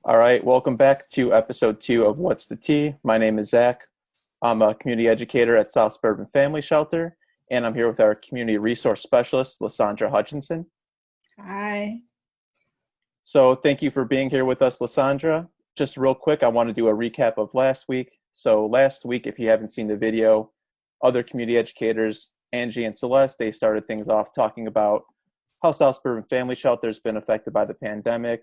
All right, welcome back to episode 2 of What's the Tea. My name is Zach. I'm a community educator at South Suburban Family Shelter, and I'm here with our community resource specialist, LaSandra Hutchinson. Hi. So thank you for being here with us, LaSandra. Just real quick, I want to do a recap of last week. So last week, if you haven't seen the video, other community educators, Angie and Celeste, they started things off talking about how South Suburban Family Shelter has been affected by the pandemic,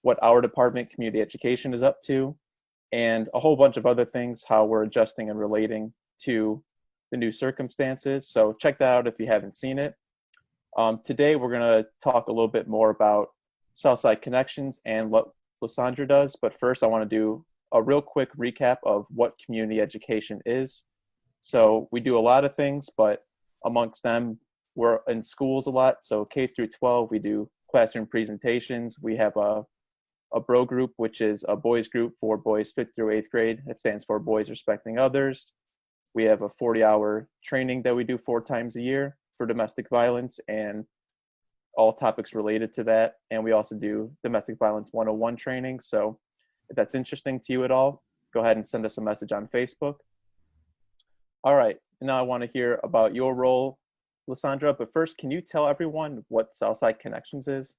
what our department, community education, is up to, and a whole bunch of other things, how we're adjusting and relating to the new circumstances. So check that out if you haven't seen it. Today, we're going to talk a little bit more about Southside Connections and what LaSandra does. But first, I want to do a real quick recap of what community education is. So we do a lot of things, but amongst them, we're in schools a lot. So K through 12, we do classroom presentations. We have a BRO group, which is a boys group for boys 5th through 8th grade. It stands for Boys Respecting Others. We have a 40-hour training that we do 4 times a year for domestic violence and all topics related to that. And we also do domestic violence 101 training. So if that's interesting to you at all, go ahead and send us a message on Facebook. All right, now I want to hear about your role, LaSandra. But first, can you tell everyone what Southside Connections is?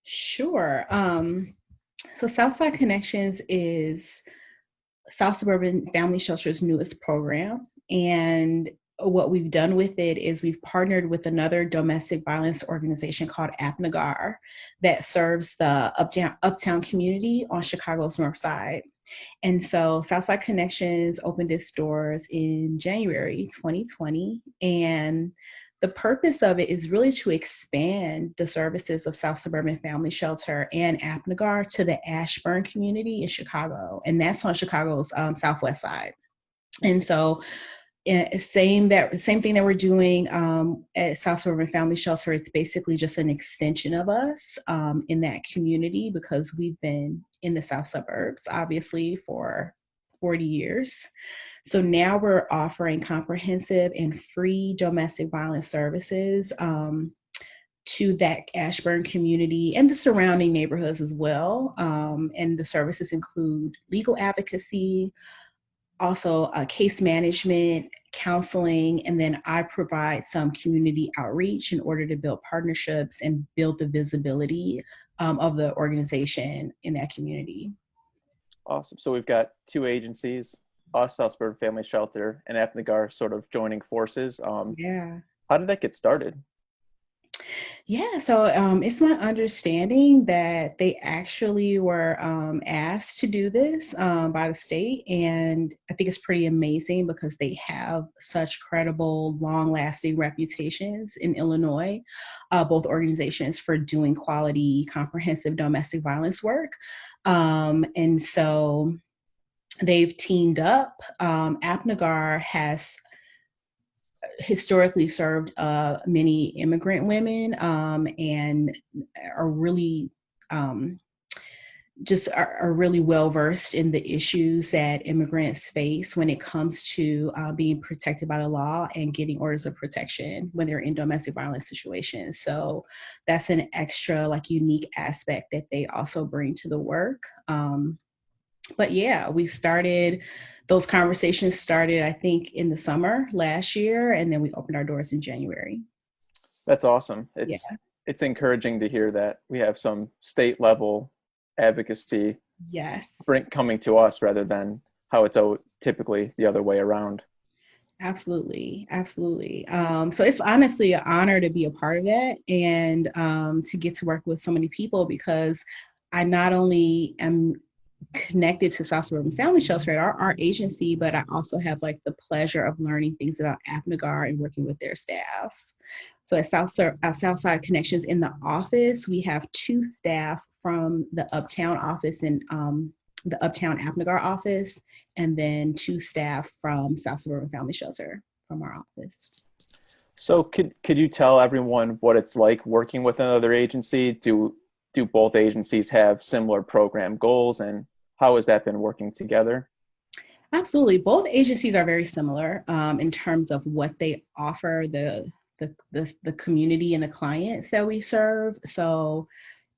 Sure. So Southside Connections is South Suburban Family Shelter's newest program. And what we've done with it is we've partnered with another domestic violence organization called APNAGAR that serves the uptown community on Chicago's North Side. And so Southside Connections opened its doors in January 2020. And the purpose of it is really to expand the services of South Suburban Family Shelter and APNAGAR to the Ashburn community in Chicago. And that's on Chicago's southwest side. And so same thing that we're doing at South Suburban Family Shelter. It's basically just an extension of us in that community because we've been in the South Suburbs, obviously, for 40 years. So now we're offering comprehensive and free domestic violence services to that Ashburn community and the surrounding neighborhoods as well. And the services include legal advocacy, also case management, counseling, and then I provide some community outreach in order to build partnerships and build the visibility of the organization in that community. Awesome. So we've got 2 agencies, us, South Suburban Family Shelter, and APNAGAR sort of joining forces. Yeah. How did that get started? Yeah, so it's my understanding that they actually were asked to do this by the state. And I think it's pretty amazing because they have such credible, long-lasting reputations in Illinois, both organizations, for doing quality, comprehensive domestic violence work. And so they've teamed up. APNAGAR has historically served many immigrant women and are really are really well versed in the issues that immigrants face when it comes to being protected by the law and getting orders of protection when they're in domestic violence situations. So that's an extra unique aspect that they also bring to the work. But yeah, those conversations started, I think, in the summer last year, and then we opened our doors in January. That's awesome. Yeah. It's encouraging to hear that we have some state level advocacy Yes. coming to us rather than how it's typically the other way around. Absolutely. Absolutely. So it's honestly an honor to be a part of that and to get to work with so many people because I not only am connected to South Suburban Family Shelter at our agency, but I also have the pleasure of learning things about APNAGAR and working with their staff. So at Southside Connections in the office, we have 2 staff from the Uptown office and the Uptown APNAGAR office, and then 2 staff from South Suburban Family Shelter from our office. So could you tell everyone what it's like working with another agency? Do both agencies have similar program goals, and how has that been working together? Absolutely. Both agencies are very similar in terms of what they offer the community and the clients that we serve. So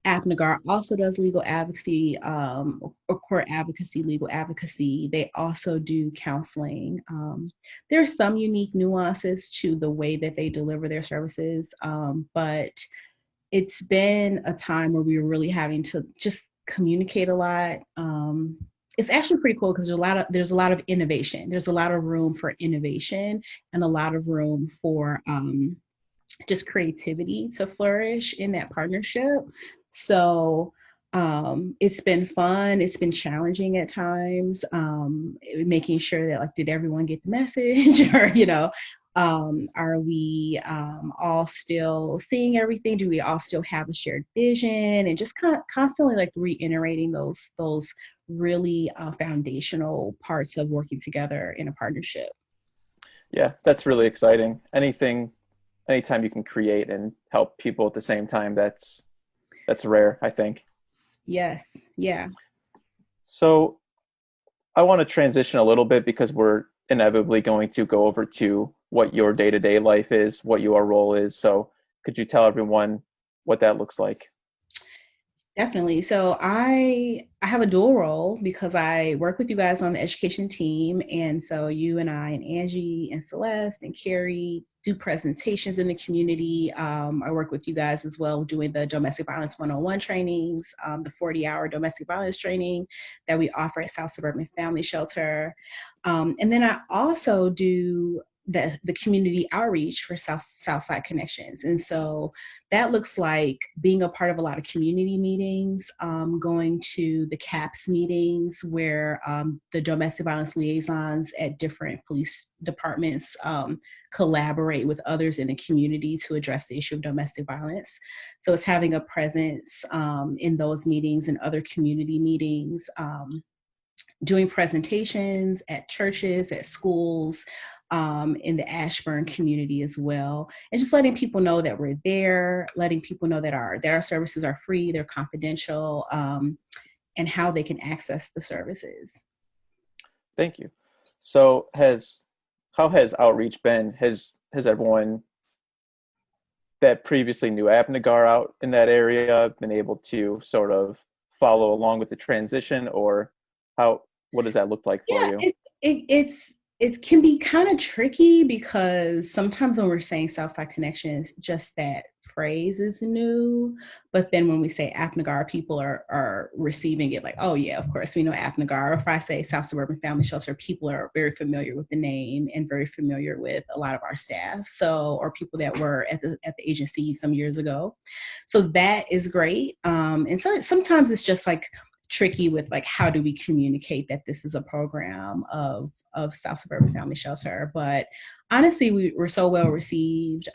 APNAGAR also does legal advocacy, or court advocacy, legal advocacy. They also do counseling. There are some unique nuances to the way that they deliver their services, but it's been a time where we were really having to just communicate a lot. It's actually pretty cool because there's a lot of innovation. There's a lot of room for innovation and a lot of room for just creativity to flourish in that partnership. So it's been fun. It's been challenging at times, making sure that like, did everyone get the message or, are we all still seeing everything? Do we all still have a shared vision? And just constantly like reiterating those really foundational parts of working together in a partnership. Yeah, that's really exciting. Anytime you can create and help people at the same time, that's rare, I think. Yes. Yeah. So I want to transition a little bit because we're inevitably going to go over to what your day-to-day life is, what your role is. So could you tell everyone what that looks like? Definitely. So I have a dual role because I work with you guys on the education team. And so you and I and Angie and Celeste and Carrie do presentations in the community. I work with you guys as well doing the domestic violence 101 trainings, the 40-hour domestic violence training that we offer at South Suburban Family Shelter. And then I also do the community outreach for Southside Connections. And so that looks like being a part of a lot of community meetings, going to the Cappos meetings where the domestic violence liaisons at different police departments collaborate with others in the community to address the issue of domestic violence. So it's having a presence in those meetings and other community meetings, doing presentations at churches, at schools, in the Ashburn community as well, and just letting people know that we're there, letting people know that our services are free, they're confidential, and how they can access the services. Thank you. So how has outreach been? Has everyone that previously knew APNAGAR out in that area been able to sort of follow along with the transition, or what does that look like for Yeah, you? it can be kind of tricky because sometimes when we're saying Southside Connections, just that phrase is new. But then when we say APNAGAR, people are receiving it like, oh yeah, of course we know APNAGAR. If I say South Suburban Family Shelter, people are very familiar with the name and very familiar with a lot of our staff. So, or people that were at the agency some years ago. So that is great. And so sometimes it's just like tricky with like how do we communicate that this is a program of South Suburban Family Shelter. But honestly, we were so well received.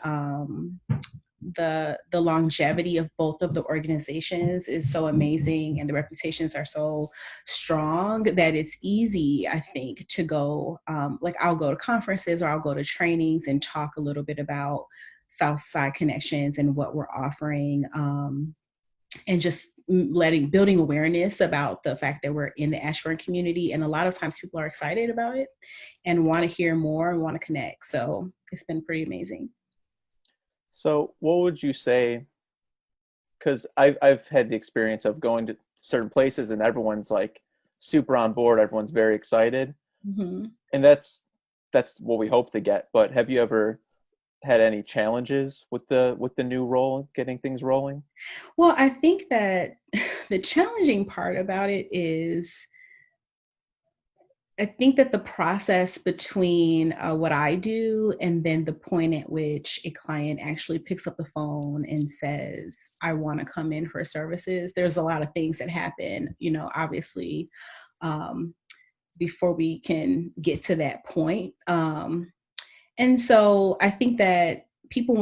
The longevity of both of the organizations is so amazing, and the reputations are so strong that it's easy, I think, to go. Like I'll go to conferences or I'll go to trainings and talk a little bit about Southside Connections and what we're offering. And just building awareness about the fact that we're in the Ashburn community. And a lot of times people are excited about it and want to hear more and want to connect. So it's been pretty amazing. So what would you say? Because I've had the experience of going to certain places and everyone's like super on board, everyone's very excited, Mm-hmm. and that's what we hope to get. But have you ever had any challenges with the new role, getting things rolling? Well, I think that the challenging part about it is I think that the process between what I do and then the point at which a client actually picks up the phone and says, I want to come in for services, there's a lot of things that happen, obviously, um, before we can get to that point. And so I think that people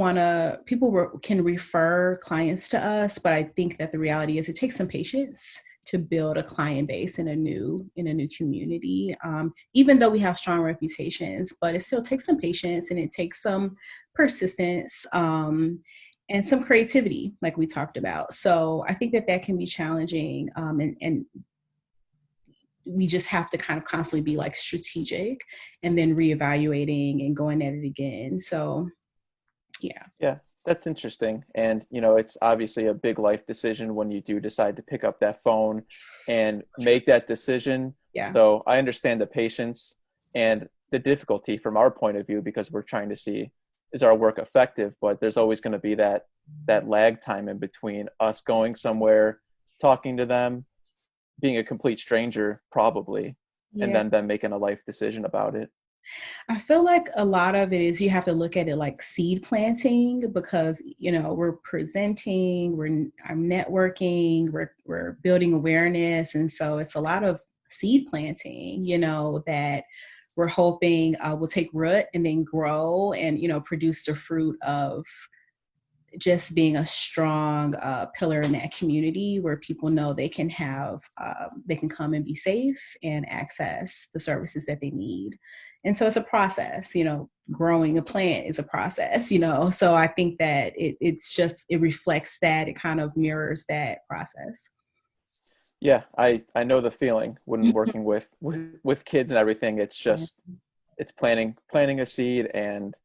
can refer clients to us, but I think that the reality is it takes some patience to build a client base in a new community. Even though we have strong reputations, but it still takes some patience and it takes some persistence. And some creativity, like we talked about. So I think that can be challenging, and we just have to kind of constantly be like strategic and then reevaluating and going at it again. So yeah. Yeah, That's interesting. And, you know, it's obviously a big life decision when you do decide to pick up that phone and make that decision. Yeah. So I understand the patience and the difficulty from our point of view, because we're trying to see, is our work effective? But there's always going to be that lag time in between us going somewhere, talking to them, being a complete stranger, probably, and Yeah. then them making a life decision about it. I feel like a lot of it is you have to look at it like seed planting, because you know we're presenting, I'm networking, we're building awareness, and so it's a lot of seed planting, you know, that we're hoping will take root and then grow and, you know, produce the fruit of just being a strong pillar in that community where people know they can have, they can come and be safe and access the services that they need. And so it's a process, you know, growing a plant is a process, you know, so I think that it reflects that, it kind of mirrors that process. Yeah, I know the feeling when working with kids and everything. It's Yeah. just, it's planting a seed, and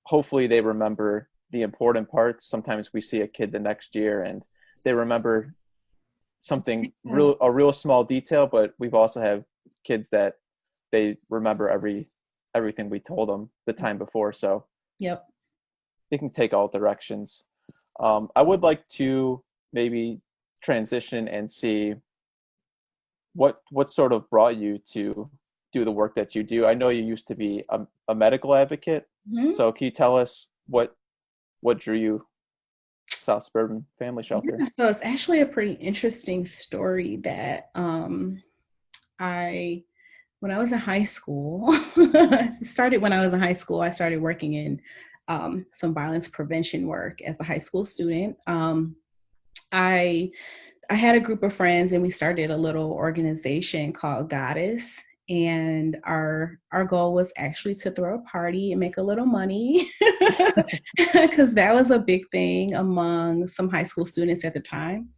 hopefully they remember the important parts. Sometimes we see a kid the next year and they remember something a real small detail, but we've also have kids that they remember everything we told them the time before. So Yep. it can take all directions. I would like to maybe transition and see what sort of brought you to do the work that you do. I know you used to be a medical advocate. Mm-hmm. So can you tell us what drew you to South Suburban Family Shelter? Yeah, so it's actually a pretty interesting story that I when I was in high school, when I was in high school, I started working in some violence prevention work as a high school student. I I had a group of friends and we started a little organization called Goddess. And our goal was actually to throw a party and make a little money, because that was a big thing among some high school students at the time.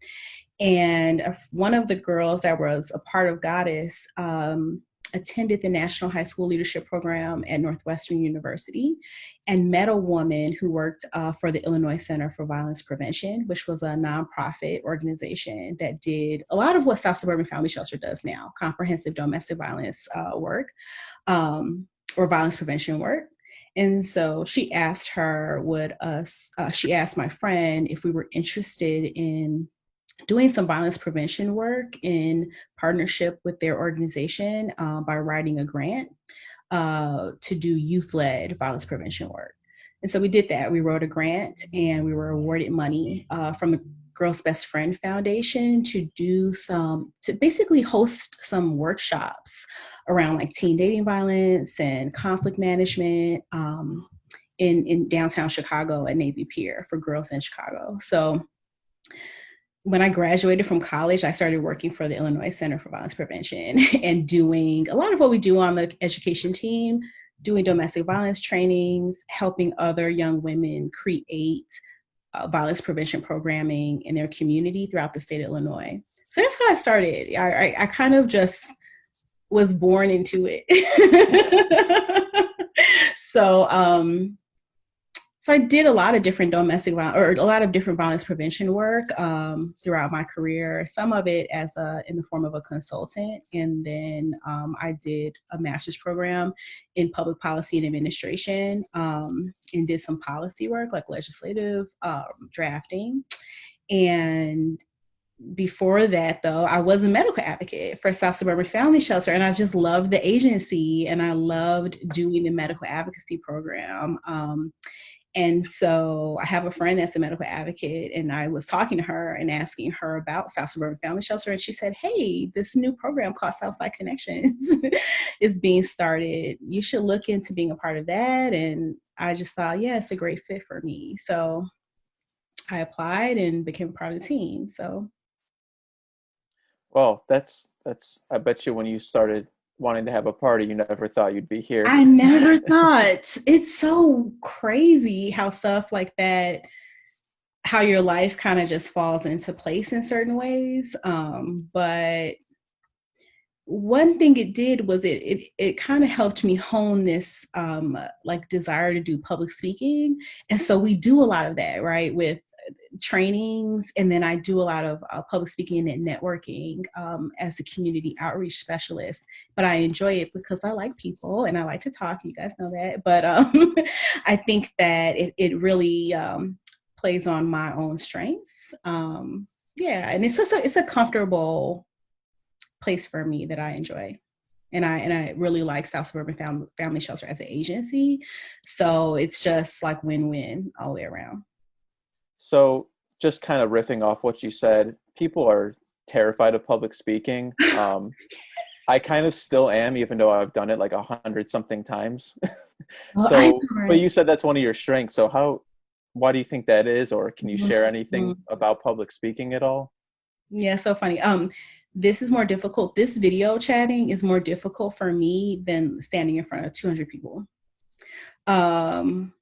And one of the girls that was a part of Goddess attended the National High School Leadership Program at Northwestern University and met a woman who worked for the Illinois Center for Violence Prevention, which was a nonprofit organization that did a lot of what South Suburban Family Shelter does now, comprehensive domestic violence work, or violence prevention work. And so she asked she asked my friend if we were interested in doing some violence prevention work in partnership with their organization by writing a grant to do youth-led violence prevention work. And so we did that. We wrote a grant and we were awarded money from the Girls Best Friend Foundation to basically host some workshops around like teen dating violence and conflict management in downtown Chicago at Navy Pier for girls in Chicago. So when I graduated from college, I started working for the Illinois Center for Violence Prevention and doing a lot of what we do on the education team, doing domestic violence trainings, helping other young women create violence prevention programming in their community throughout the state of Illinois. So that's how I started. I kind of just was born into it. So I did a lot of different domestic violence, or a lot of different violence prevention work throughout my career. Some of it in the form of a consultant, and then I did a master's program in public policy and administration, and did some policy work like legislative drafting. And before that, though, I was a medical advocate for South Suburban Family Shelter, and I just loved the agency, and I loved doing the medical advocacy program. And so I have a friend that's a medical advocate, and I was talking to her and asking her about South Suburban Family Shelter, and she said, "Hey, this new program called Southside Connections is being started. You should look into being a part of that." And I just thought, yeah, it's a great fit for me. So I applied and became part of the team. So. Well, that's I bet you when you started wanting to have a party, you never thought you'd be here. I never thought. It's so crazy how stuff like that, how your life kind of just falls into place in certain ways. But one thing it did was it kind of helped me hone this like desire to do public speaking. And so we do a lot of that, right, with trainings, and then I do a lot of public speaking and networking as a community outreach specialist. But I enjoy it because I like people and I like to talk. You guys know that. But I think that it really plays on my own strengths. Yeah, and it's just it's a comfortable place for me that I enjoy. And I really like South Suburban Family Shelter as an agency. So it's just like win-win all the way around. So just kind of riffing off what you said, people are terrified of public speaking. I kind of still am, even though I've done it like 100 something times. Well, I know, So, but right? you said that's one of your strengths. So why do you think that is? Or can you share anything Mhm. about public speaking at all? Yeah, so funny. This is more difficult. This video chatting is more difficult for me than standing in front of 200 people. Um,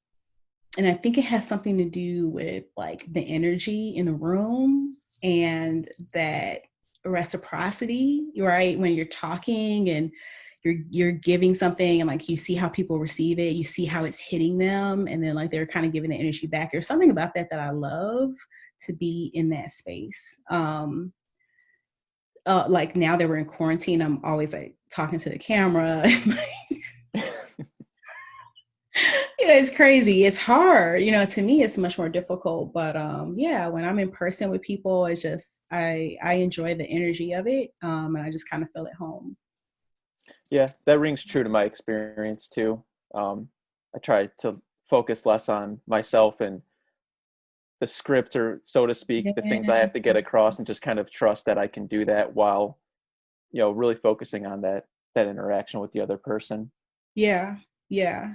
and I think it has something to do with like the energy in the room and that reciprocity, right? When you're talking and you're giving something and like you see how people receive it, you see how it's hitting them, and then like they're kind of giving the energy back. There's something about that that I love to be in that space. Like now that we're in quarantine, I'm always like talking to the camera. It's crazy. It's hard. To me, it's much more difficult. But yeah, when I'm in person with people, it's just I enjoy the energy of it, and I just kind of feel at home. Yeah, that rings true to my experience too. I try to focus less on myself and the script, or so to speak, the things I Yeah, have to get across, and just kind of trust that I can do that while, really focusing on that interaction with the other person. yeah, yeah,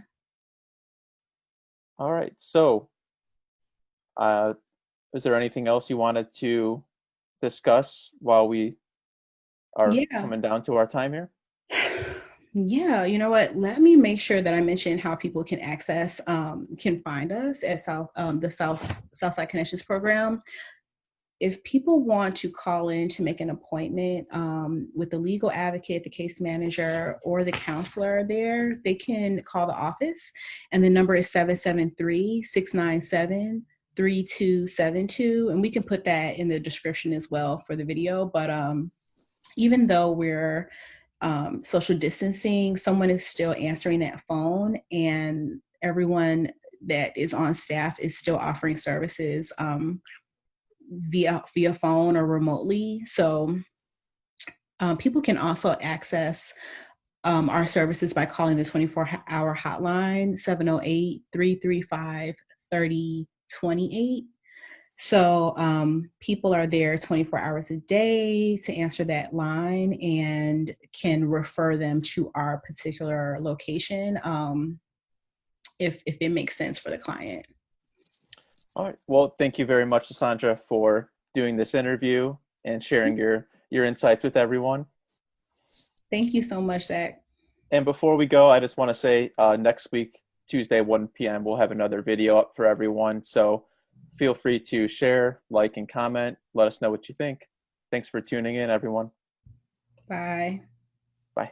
All right. So, uh, is there anything else you wanted to discuss while we are yeah. coming down to our time here? Yeah, you know what? Let me make sure that I mention how people can access, can find us at the Southside Connections program. If people want to call in to make an appointment with the legal advocate, the case manager, or the counselor there, they can call the office. And the number is 773-697-3272. And we can put that in the description as well for the video. But even though we're social distancing, someone is still answering that phone, and everyone that is on staff is still offering services via phone or remotely. So people can also access our services by calling the 24-hour hotline, 708-335-3028. So people are there 24 hours a day to answer that line and can refer them to our particular location if it makes sense for the client. All right. Well, thank you very much, Sandra, for doing this interview and sharing your insights with everyone. Thank you so much, Zach. And before we go, I just want to say next week, Tuesday, 1 p.m., we'll have another video up for everyone. So feel free to share, like, and comment. Let us know what you think. Thanks for tuning in, everyone. Bye. Bye.